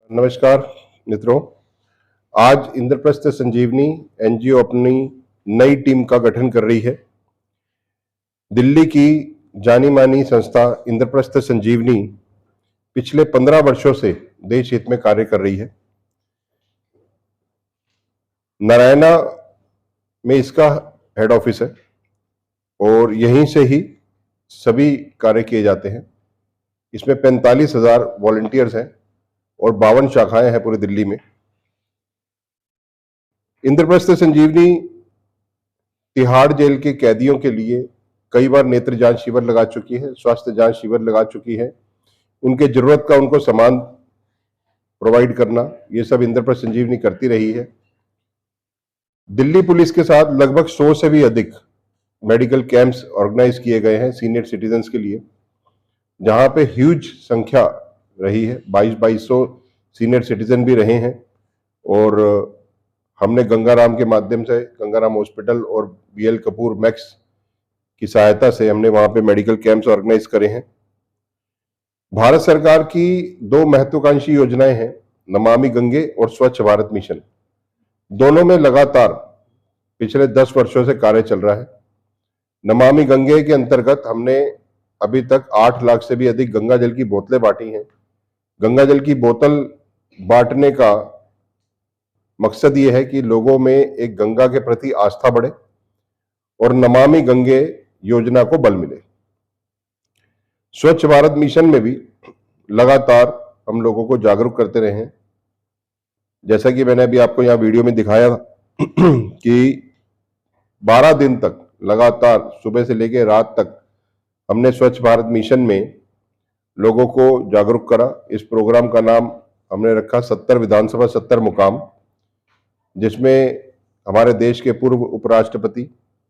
नमस्कार मित्रों। आज इंद्रप्रस्थ संजीवनी एनजीओ अपनी नई टीम का गठन कर रही है। दिल्ली की जानी मानी संस्था इंद्रप्रस्थ संजीवनी पिछले 15 वर्षों से देश हित में कार्य कर रही है। नारायणा में इसका हेड ऑफिस है और यहीं से ही सभी कार्य किए जाते हैं। इसमें 45,000 वॉलंटियर्स हैं और 52 शाखाएं हैं पूरी दिल्ली में। इंद्रप्रस्थ संजीवनी तिहाड़ जेल के कैदियों के लिए कई बार नेत्र जांच शिविर लगा चुकी है, स्वास्थ्य जांच शिविर लगा चुकी है। उनके जरूरत का उनको सामान प्रोवाइड करना, ये सब इंद्रप्रस्थ संजीवनी करती रही है। दिल्ली पुलिस के साथ लगभग 100 से भी अधिक मेडिकल कैंप्स ऑर्गेनाइज किए गए हैं सीनियर सिटीजन्स के लिए, जहां पे ह्यूज संख्या रही है। 2200 सीनियर सिटीजन भी रहे हैं और हमने गंगाराम के माध्यम से, गंगाराम हॉस्पिटल और बीएल कपूर मैक्स की सहायता से हमने वहां पे मेडिकल कैंप्स ऑर्गेनाइज करे हैं। भारत सरकार की 2 महत्वाकांक्षी योजनाएं हैं, नमामि गंगे और स्वच्छ भारत मिशन। दोनों में लगातार पिछले 10 वर्षों से कार्य चल रहा है। नमामि गंगे के अंतर्गत हमने अभी तक 8 लाख से भी अधिक गंगा जल की बोतलें बांटी हैं। गंगा जल की बोतल बांटने का मकसद ये है कि लोगों में एक गंगा के प्रति आस्था बढ़े और नमामि गंगे योजना को बल मिले। स्वच्छ भारत मिशन में भी लगातार हम लोगों को जागरूक करते रहे हैं। जैसा कि मैंने अभी आपको यहाँ वीडियो में दिखाया कि 12 दिन तक लगातार सुबह से लेकर रात तक हमने स्वच्छ भारत मिशन में लोगों को जागरूक करा। इस प्रोग्राम का नाम हमने रखा 70 विधानसभा 70 मुकाम, जिसमें हमारे देश के पूर्व उपराष्ट्रपति,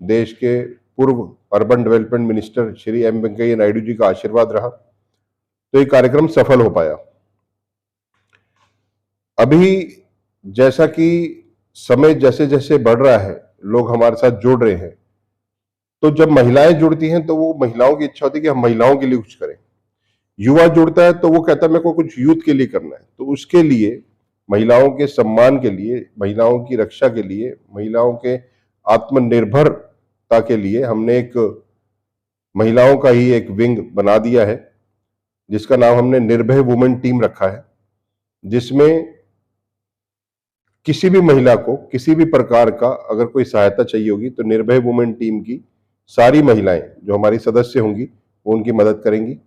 देश के पूर्व urban development minister Shri M Venkaiah Naidu ji का आशीर्वाद रहा, तो ये कार्यक्रम सफल हो पाया। अभी जैसा कि समय जैसे जैसे बढ़ रहा है, लोग हमारे साथ जुड़ रहे हैं, तो जब महिलाएं जुड़ती हैं तो वो महिलाओं की इच्छा होती है कि हम महिलाओं के लिए कुछ करें। युवा जुड़ता है तो वो कहता है मेरे को कुछ यूथ के लिए करना है। तो उसके लिए, महिलाओं के सम्मान के लिए, महिलाओं की रक्षा के लिए, महिलाओं के आत्मनिर्भरता के लिए हमने एक महिलाओं का ही एक विंग बना दिया है, जिसका नाम हमने निर्भय वुमेन टीम रखा है, जिसमें किसी भी महिला को किसी भी प्रकार का अगर कोई सहायता चाहिए होगी तो निर्भय वुमेन टीम की सारी महिलाएं जो हमारी सदस्य होंगी वो उनकी मदद करेंगी।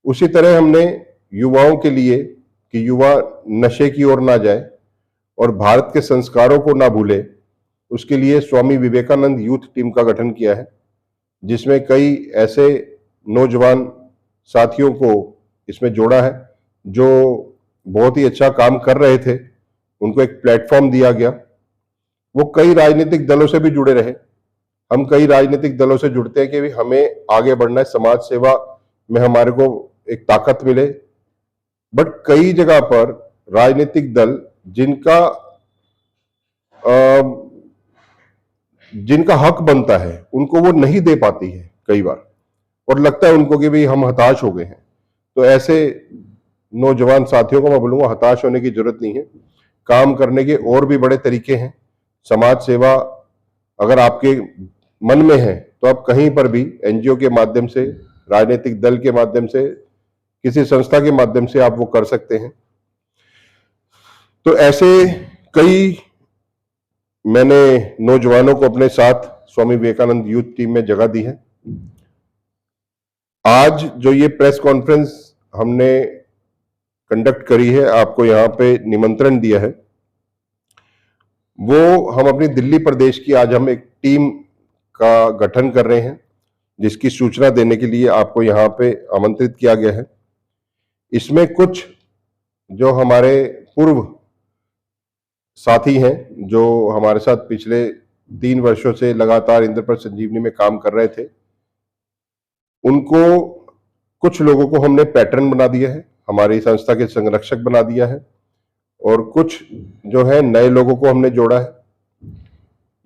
उसी तरह हमने युवाओं के लिए कि युवा नशे की ओर ना जाए और भारत के संस्कारों को ना भूले, उसके लिए स्वामी विवेकानंद यूथ टीम का गठन किया है, जिसमें कई ऐसे नौजवान साथियों को इसमें जोड़ा है जो बहुत ही अच्छा काम कर रहे थे। उनको एक प्लेटफॉर्म दिया गया। वो कई राजनीतिक दलों से भी जुड़े रहे। हम कई राजनीतिक दलों से जुड़ते हैं कि हमें आगे बढ़ना है, समाज सेवा में हमारे को एक ताकत मिले। बट कई जगह पर राजनीतिक दल जिनका हक बनता है उनको वो नहीं दे पाती है कई बार, और लगता है उनको कि भाई हम हताश हो गए हैं। तो ऐसे नौजवान साथियों को मैं बोलूंगा, हताश होने की जरूरत नहीं है। काम करने के और भी बड़े तरीके हैं। समाज सेवा अगर आपके मन में है तो आप कहीं पर भी एनजीओ के माध्यम से, राजनीतिक दल के माध्यम से, किसी संस्था के माध्यम से आप वो कर सकते हैं। तो ऐसे कई मैंने नौजवानों को अपने साथ स्वामी विवेकानंद यूथ टीम में जगह दी है। आज जो ये प्रेस कॉन्फ्रेंस हमने कंडक्ट करी है, आपको यहाँ पे निमंत्रण दिया है, वो हम अपनी दिल्ली प्रदेश की आज हम एक टीम का गठन कर रहे हैं, जिसकी सूचना देने के लिए आपको यहाँ पे आमंत्रित किया गया है। इसमें कुछ जो हमारे पूर्व साथी हैं जो हमारे साथ पिछले 3 वर्षों से लगातार इंद्रप्रस्थ संजीवनी में काम कर रहे थे, उनको कुछ लोगों को हमने पैटर्न बना दिया है, हमारी संस्था के संरक्षक बना दिया है, और कुछ जो है नए लोगों को हमने जोड़ा है।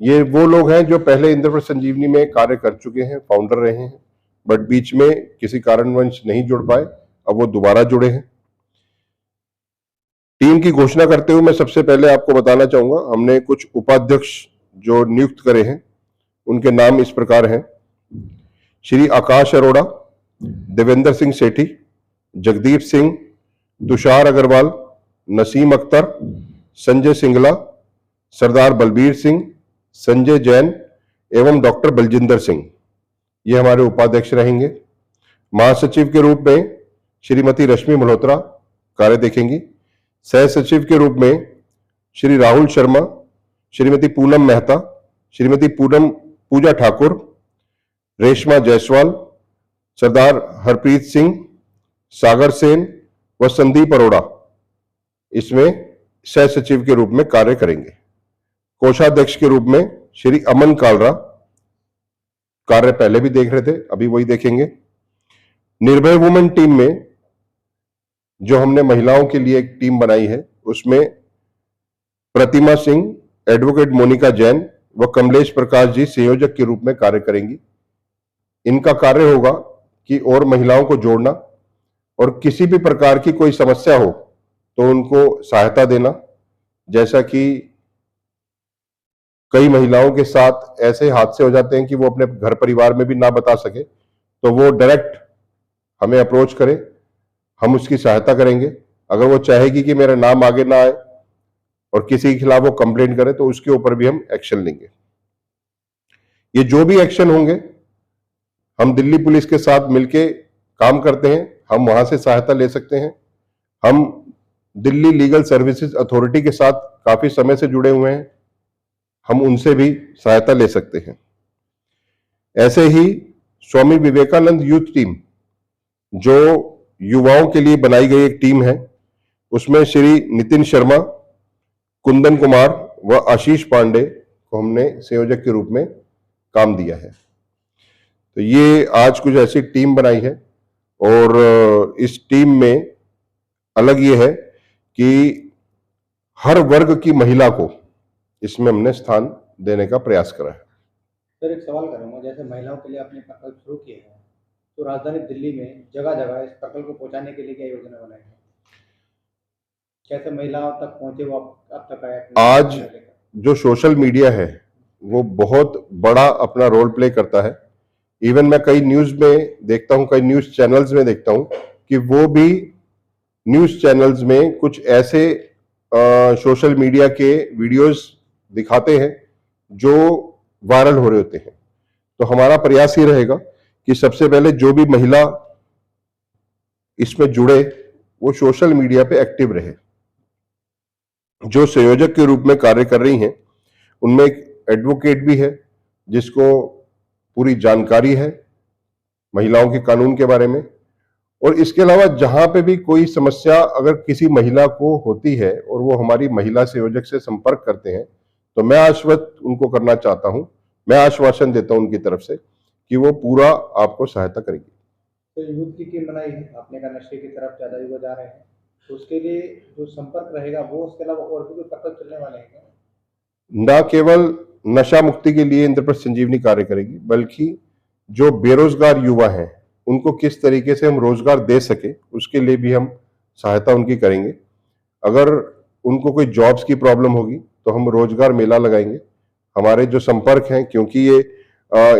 ये वो लोग हैं जो पहले इंद्रप्रस्थ संजीवनी में कार्य कर चुके हैं, फाउंडर रहे हैं, बट बीच में किसी कारणवश नहीं जुड़ पाए, अब वो दोबारा जुड़े हैं। टीम की घोषणा करते हुए मैं सबसे पहले आपको बताना चाहूंगा, हमने कुछ उपाध्यक्ष जो नियुक्त करे हैं उनके नाम इस प्रकार हैं: श्री आकाश अरोड़ा, देवेंद्र सिंह सेठी, जगदीप सिंह, तुषार अग्रवाल, नसीम अख्तर, संजय सिंगला, सरदार बलबीर सिंह, संजय जैन एवं डॉक्टर बलजिंदर सिंह, ये हमारे उपाध्यक्ष रहेंगे। महासचिव के रूप में श्रीमती रश्मि मल्होत्रा कार्य देखेंगी। सह सचिव के रूप में श्री राहुल शर्मा, श्रीमती पूनम मेहता, श्रीमती पूनम पूजा ठाकुर, रेशमा जायसवाल, सरदार हरप्रीत सिंह, सागर सेन व संदीप अरोड़ा इसमें सह सचिव के रूप में कार्य करेंगे। कोषाध्यक्ष के रूप में श्री अमन कालरा, कार्य पहले भी देख रहे थे, अभी वही देखेंगे। निर्भय वुमेन टीम में जो हमने महिलाओं के लिए एक टीम बनाई है उसमें प्रतिमा सिंह, एडवोकेट मोनिका जैन व कमलेश प्रकाश जी संयोजक के रूप में कार्य करेंगी। इनका कार्य होगा कि और महिलाओं को जोड़ना और किसी भी प्रकार की कोई समस्या हो तो उनको सहायता देना। जैसा कि कई महिलाओं के साथ ऐसे हादसे हो जाते हैं कि वो अपने घर परिवार में भी ना बता सके, तो वो डायरेक्ट हमें अप्रोच करे, हम उसकी सहायता करेंगे। अगर वो चाहेगी कि मेरा नाम आगे ना आए और किसी के खिलाफ वो कंप्लेंट करे तो उसके ऊपर भी हम एक्शन लेंगे। ये जो भी एक्शन होंगे हम दिल्ली पुलिस के साथ मिलके काम करते हैं, हम वहां से सहायता ले सकते हैं। हम दिल्ली लीगल सर्विसेज अथॉरिटी के साथ काफी समय से जुड़े हुए हैं, हम उनसे भी सहायता ले सकते हैं। ऐसे ही स्वामी विवेकानंद यूथ टीम जो युवाओं के लिए बनाई गई एक टीम है, उसमें श्री नितिन शर्मा, कुंदन कुमार व आशीष पांडे को हमने संयोजक के रूप में काम दिया है। तो ये आज कुछ ऐसी टीम बनाई है और इस टीम में अलग ये है कि हर वर्ग की महिला को इसमें हमने स्थान देने का प्रयास करा है। सर एक सवाल करूंगा, जैसे महिलाओं के लिए आपने प्रकल्प शुरू किए हैं तो राजधानी दिल्ली में जगह जगह इस प्रकल्प को पहुंचाने के लिए क्या योजना बनाई है, कैसे महिलाओं तक पहुंचे वो अब तक आया? आज जो सोशल मीडिया है वो बहुत बड़ा अपना रोल प्ले करता है। इवन मैं कई न्यूज में देखता हूं, कई न्यूज चैनल्स में देखता हूं कि वो भी न्यूज चैनल्स में कुछ ऐसे सोशल मीडिया के वीडियोस दिखाते हैं जो वायरल हो रहे होते हैं। तो हमारा प्रयास ये रहेगा कि सबसे पहले जो भी महिला इसमें जुड़े वो सोशल मीडिया पे एक्टिव रहे। जो संयोजक के रूप में कार्य कर रही हैं उनमें एक एडवोकेट भी है जिसको पूरी जानकारी है महिलाओं के कानून के बारे में। और इसके अलावा जहां पे भी कोई समस्या अगर किसी महिला को होती है और वो हमारी महिला संयोजक से संपर्क करते हैं तो मैं आश्वस्त उनको करना चाहता हूं, मैं आश्वासन देता हूं उनकी तरफ से कि वो पूरा आपको सहायता करेगी। तो यूथ की टीम बनाई है, आपने कहा नशे की तरफ ज्यादा युवा जा रहे हैं, तो उसके लिए जो संपर्क रहेगा वो, उसके अलावा और भी कोई प्रकल्प चलने वाले हैं क्या? न केवल नशा मुक्ति के लिए इंद्रप्रस्थ संजीवनी कार्य करेगी बल्कि जो बेरोजगार युवा हैं उनको किस तरीके से हम रोजगार दे सके उसके लिए भी हम सहायता उनकी करेंगे। अगर उनको कोई जॉब्स की प्रॉब्लम होगी तो हम रोजगार मेला लगाएंगे। हमारे जो संपर्क हैं, क्योंकि ये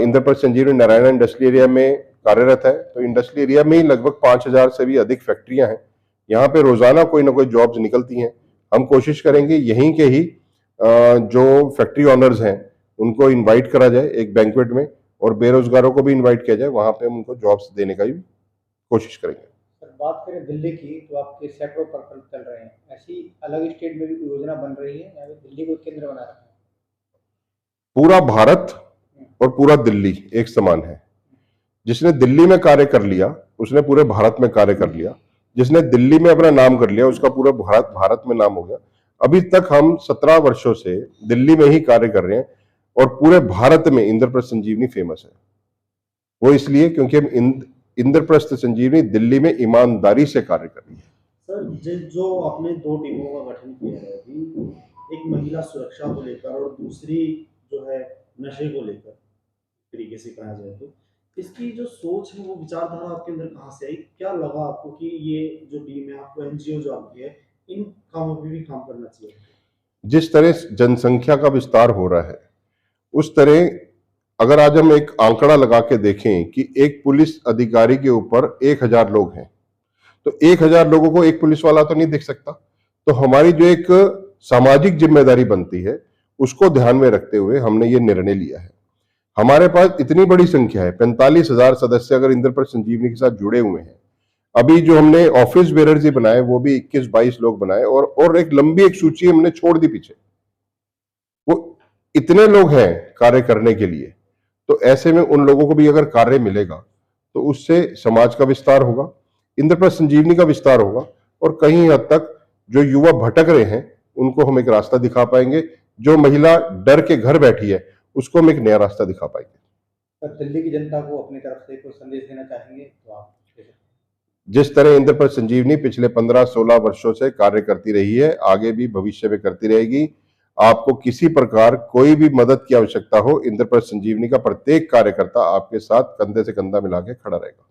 इंद्रप्रस्थ संजीवनी नारायण इंडस्ट्रियल एरिया में कार्यरत है, तो इंडस्ट्रियल एरिया में ही लगभग 5,000 से भी अधिक फैक्ट्रियां हैं। यहाँ पे रोजाना कोई ना कोई जॉब्स निकलती हैं। हम कोशिश करेंगे यहीं के ही जो फैक्ट्री ऑनर्स हैं उनको इनवाइट करा जाए एक बैंक्वेट में और बेरोजगारों को भी इनवाइट किया जाए, वहां पे हम उनको जॉब्स देने का भी कोशिश करेंगे। सर बात करें दिल्ली की, तो आपके सैकड़ों प्रकल्प चल रहे हैं, ऐसी अलग स्टेट में भी कोई योजना बन रही है या फिर दिल्ली को केंद्र बना रखा है? पूरा भारत और पूरा दिल्ली एक समान है। जिसने दिल्ली में कार्य कर लिया उसने पूरे भारत में कार्य कर लिया, जिसने दिल्ली में अपना नाम कर लिया उसका पूरा भारत में नाम हो गया। अभी तक हम 17 वर्षों से दिल्ली में ही कार्य कर रहे हैं और पूरे भारत में इंद्रप्रस्थ संजीवनी फेमस है। वो इसलिए क्योंकि हम इंद्रप्रस्थ संजीवनी दिल्ली में ईमानदारी से कार्य कर रही है। सर जो आपने दो टीमों का गठन किया है अभी, एक महिला सुरक्षा को लेकर और दूसरी जो है नशे को लेकर, तरीके से कहा जाए तो इसकी जो सोच है वो विचारधारा आपके अंदर कहाँ से आई? क्या लगा आपको कि ये जो टीम है, आपको एनजीओ जो आपकी है, इन कामों पे भी काम करना चाहिए। जिस तरह जनसंख्या का विस्तार हो रहा है, उस तरह अगर आज हम एक आंकड़ा लगा के देखें कि एक पुलिस अधिकारी के ऊपर 1000 लोग हैं, तो 1000 लोगों को एक पुलिस वाला तो नहीं दिख सकता। तो हमारी जो एक सामाजिक जिम्मेदारी बनती है, उसको ध्यान में रखते हुए हमने ये निर्णय लिया है। हमारे पास इतनी बड़ी संख्या है, 45,000 सदस्य अगर इंद्रप्रस्थ संजीवनी के साथ जुड़े हुए हैं। अभी जो हमने ऑफिस बेरर्स ही बनाए वो भी 21-22 लोग बनाए, और एक लंबी एक सूची हमने छोड़ दी पीछे। वो इतने लोग हैं कार्य करने के लिए, तो ऐसे में उन लोगों को भी अगर कार्य मिलेगा तो उससे समाज का विस्तार होगा, इंद्रप्रस्थ संजीवनी का विस्तार होगा, और कहीं हद तक जो युवा भटक रहे हैं उनको हम एक रास्ता दिखा पाएंगे। जो महिला डर के घर बैठी है उसको हम एक नया रास्ता दिखा पाएंगे। सर, दिल्ली की जनता को अपनी तरफ से कोई संदेश देना चाहेंगे तो आप दे सकते हैं। जिस तरह इंद्रप्रस्थ संजीवनी पिछले 15-16 वर्षों से कार्य करती रही है, आगे भी भविष्य में करती रहेगी। आपको किसी प्रकार कोई भी मदद की आवश्यकता हो, इंद्रप्रस्थ संजीवनी का प्रत्येक कार्यकर्ता आपके साथ कंधे से कंधा मिला के खड़ा रहेगा।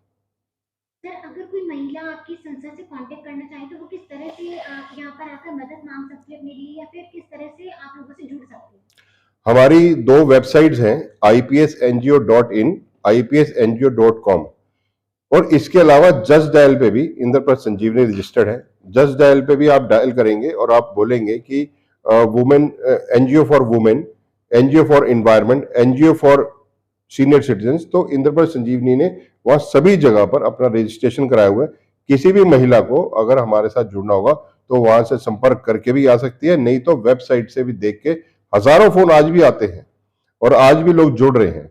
सर, अगर कोई महिला आपकी संस्था से कांटेक्ट करना चाहे तो वो किस तरह से यहाँ पर आकर मदद मांग सकती है अपने लिए, या फिर किस तरह से आप लोगों से जुड़ सकती है? हमारी 2 वेबसाइट्स हैं, ipsngo.in, ipsngo.com, और इसके अलावा जस्ट डायल पे भी इंद्रप्रस्थ संजीवनी रजिस्टर्ड है। जस्ट डायल पे भी आप डायल करेंगे और आप बोलेंगे कि women, NGO for women, NGO for environment, NGO for senior citizens, तो इंद्रप्रस्थ संजीवनी ने वहां सभी जगह पर अपना रजिस्ट्रेशन कराया हुआ है। किसी भी महिला को अगर हमारे साथ जुड़ना होगा तो वहां से संपर्क करके भी आ सकती है, नहीं तो वेबसाइट से भी देख के। हजारों फोन आज भी आते हैं और आज भी लोग जुड़ रहे हैं।